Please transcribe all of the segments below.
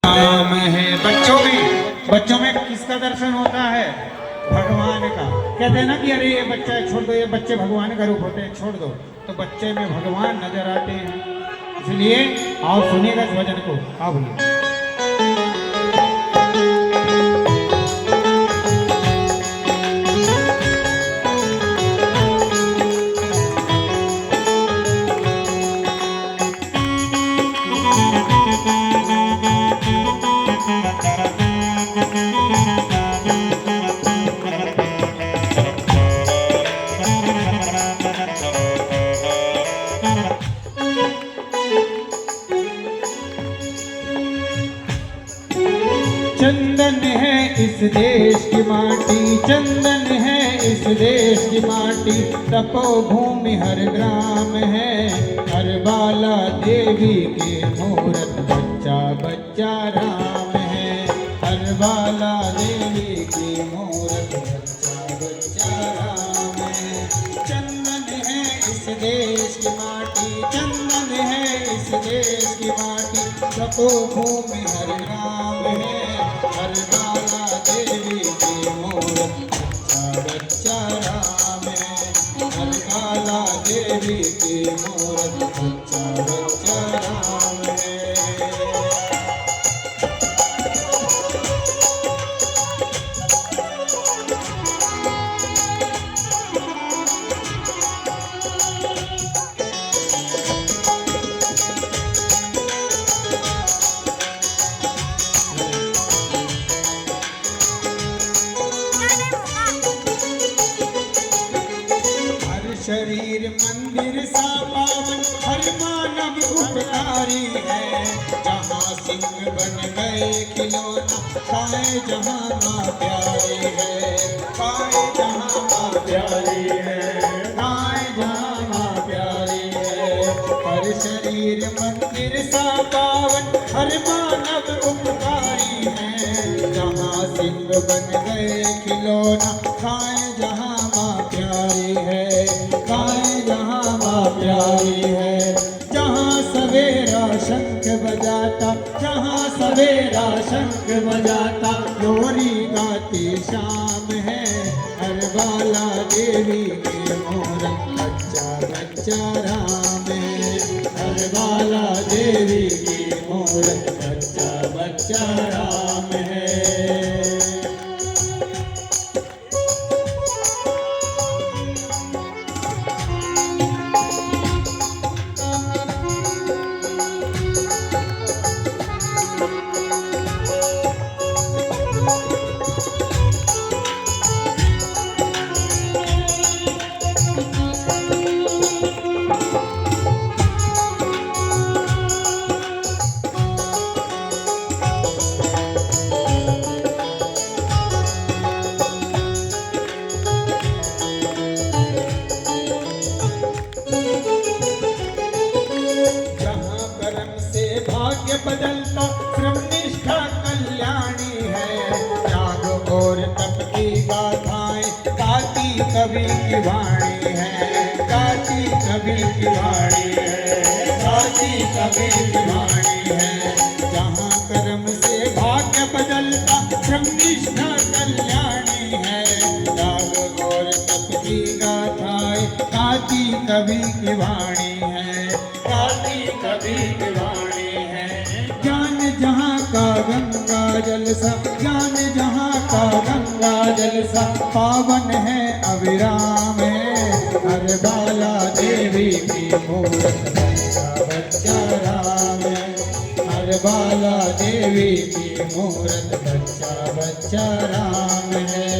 नाम है बच्चों में किसका दर्शन होता है? भगवान का। कहते हैं ना कि अरे ये बच्चा छोड़ दो, ये बच्चे भगवान का रूप होते हैं, छोड़ दो। तो बच्चे में भगवान नजर आते हैं। इसलिए आओ सुनिएगा इस भजन को। आओ बोलिए। चंदन है इस देश की माटी, चंदन है इस देश की माटी, तपोभूमि हर ग्राम है, हर बाला देवी के मूरत, बच्चा बच्चा राम है, हर बाला देवी की मूरत, बच्चा बच्चा राम है। चंदन है इस देश की माटी, चंदन है इस देश की माटी, तपोभूमि हर ग्राम है, हर बाला देवी की मूरत, बच्चा राम है, हर बाला देवी की मूरत, बच्चा बच्चा राम है। शरीर मंदिर सा पावन, हर मानव उपकारी है, जहाँ सिंह बन गए खिलौना, खाए जहाँ माँ प्यारी है, खाए जहाँ माँ प्यारी है, खाए जहाँ माँ प्यारी है। हर शरीर मंदिर सा पावन, हर मानव उपकारी है, जहाँ सिंह बन गए खिलौना, खाए जहाँ माँ प्यारी है, खाए जहाँ माँ प्यारी है। जहाँ सवेरा शंख बजाता, जहाँ सवेरा शंख बजाता, लोरी गाती शाम है, हर बाला देवी के मूरत, बच्चा बच्चा राम है, हर बाला देवी की मूरत, बच्चा बच्चा राम है। बदलता श्रम निष्ठा कल्याणी है, त्याग और तप की गाथाएं गाती कवि की वाणी है, गाती कवि की वाणी है, गाती कवि की वाणी है। जहाँ कर्म से भाग्य बदलता श्रम निष्ठा कल्याणी है, त्याग और तप की गाथाएं गाती कवि की वाणी है, गाती कवि की वाणी है। ज्ञान जहाँ का गंगा जल सा, ज्ञान जहाँ का गंगा जल सा, पावन है अविराम है, हर बाला देवी की मूरत, बच्चा बच्चा राम है, हर बाला देवी की मूरत, बच्चा बच्चा राम है।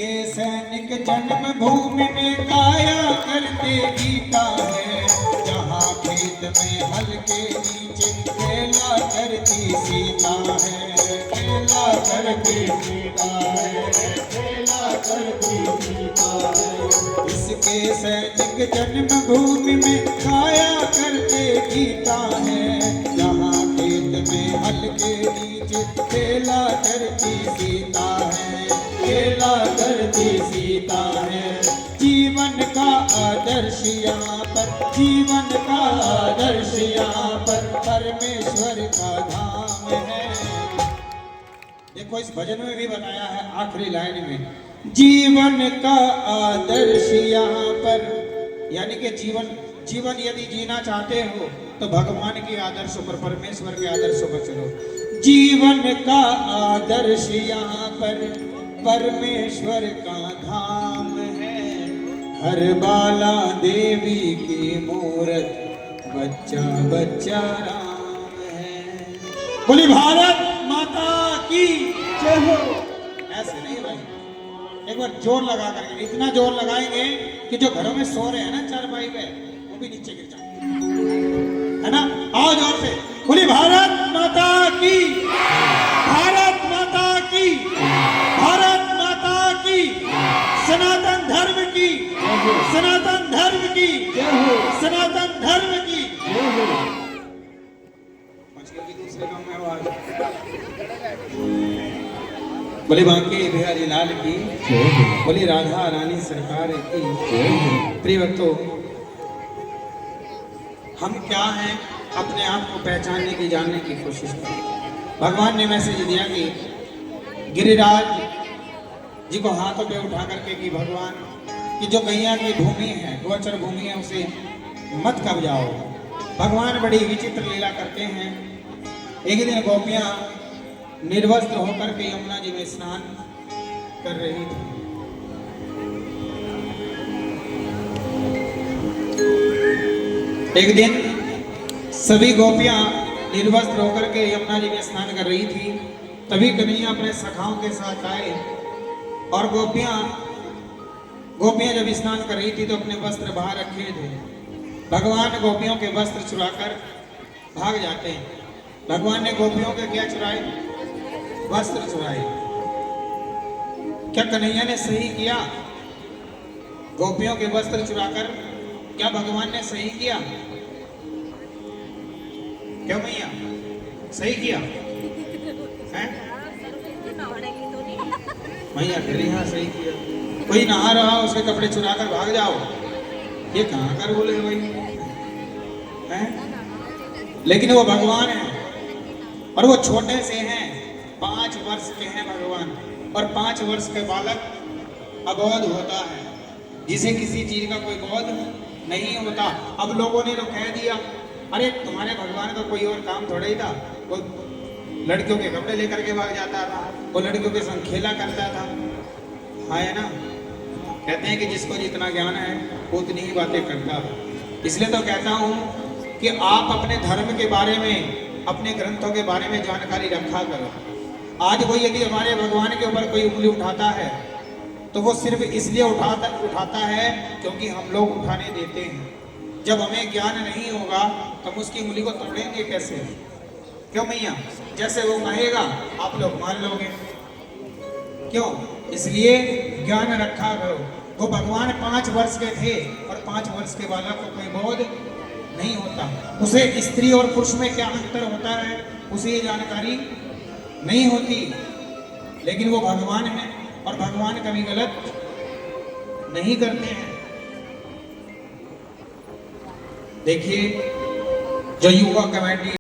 के सैनिक जन्मभूमि में गाया करते गीता है, जहाँ खेत में हल के नीचे खेला करती सीता है, खेला करती सीता है, खेला करती सीता है। इसके सैनिक जन्मभूमि में गाया करते गीता है, जहाँ खेत में हल के नीचे खेला करती सीता है, खेला करती सीता है। जीवन का आदर्श यहाँ पर, जीवन का आदर्श यहाँ पर परमेश्वर का धाम है। देखो इस भजन में भी बताया है आखिरी लाइन में, जीवन का आदर्श यहाँ पर, यानी कि जीवन यदि जीना चाहते हो तो भगवान के आदर्शों पर, परमेश्वर के आदर्शों पर चलो। जीवन का आदर्श यहाँ पर परमेश्वर का धाम है, हर बाला देवी की मूरत, बच्चा बच्चा राम है। बोली भारत माता की जय हो। ऐसे नहीं भाई, एक बार जोर लगा करके, इतना जोर लगाएंगे कि जो घरों में सो रहे हैं ना चारपाई पे, वो भी नीचे गिर जाए, है ना। आओ जोर से, बोली भारत माता की, भारत माता की, भारत माता की, सनातन धर्म की, सनातन धर्म की, सनातन धर्म की। दूसरे गांव में आवाज, बोले बांके बिहारी लाल की, बोली राधा रानी सरकार की। प्रिय भक्तों, हम क्या हैं अपने आप को पहचानने की, जानने की कोशिश करें। भगवान ने मैसेज दिया कि गिरिराज जी को हाथों पे उठा करके कि भगवान कि जो गैया की भूमि है, गोचर भूमि है, उसे मत कब्जाओ। भगवान बड़ी विचित्र लीला करते हैं। एक दिन गोपियां निर्वस्त्र होकर के यमुना जी में स्नान कर रही थी। एक दिन सभी गोपियां निर्वस्त्र होकर के यमुना जी में स्नान कर रही थी। तभी कन्हैया अपने सखाओं के साथ आए और गोपियां जब स्नान कर रही थी तो अपने वस्त्र बाहर रखे थे। भगवान गोपियों के वस्त्र चुराकर भाग जाते हैं। भगवान ने गोपियों के क्या चुराए? वस्त्र चुराए। क्या कन्हैया ने सही किया? गोपियों के वस्त्र चुराकर क्या भगवान ने सही किया? क्यों भैया सही किया है? भैया फिर यहाँ सही किया। कोई नहा रहा उसके कपड़े चुराकर भाग जाओ, ये कहाँ कर बोले भाई है? लेकिन वो भगवान है और वो छोटे से हैं, 5 वर्ष के हैं भगवान। और 5 वर्ष के बालक अबोध होता है, जिसे किसी चीज का कोई बोध नहीं होता। अब लोगों ने तो कह दिया, अरे तुम्हारे भगवान का कोई और काम थोड़ा ही था, वो लड़कियों के कपड़े लेकर के भाग जाता था, वो लड़कियों के संग खेला करता था। हाँ है ना। कहते हैं कि जिसको जितना ज्ञान है वो उतनी ही बातें करता है। इसलिए तो कहता हूँ कि आप अपने धर्म के बारे में, अपने ग्रंथों के बारे में जानकारी रखा करो। आज कोई यदि हमारे भगवान के ऊपर कोई उंगली उठाता है तो वो सिर्फ इसलिए उठाता है क्योंकि हम लोग उठाने देते हैं। जब हमें ज्ञान नहीं होगा तो हम उसकी उंगली को तोड़ेंगे कैसे? क्यों भैया? जैसे वो कहेगा आप लोग मान लोगे। क्यों? इसलिए ज्ञान रखा करो। वो भगवान 5 वर्ष के थे और 5 वर्ष के बालक को कोई बोध नहीं होता। उसे स्त्री और पुरुष में क्या अंतर होता है उसे ये जानकारी नहीं होती। लेकिन वो भगवान है और भगवान कभी गलत नहीं करते हैं। देखिए जो युवा कमेटी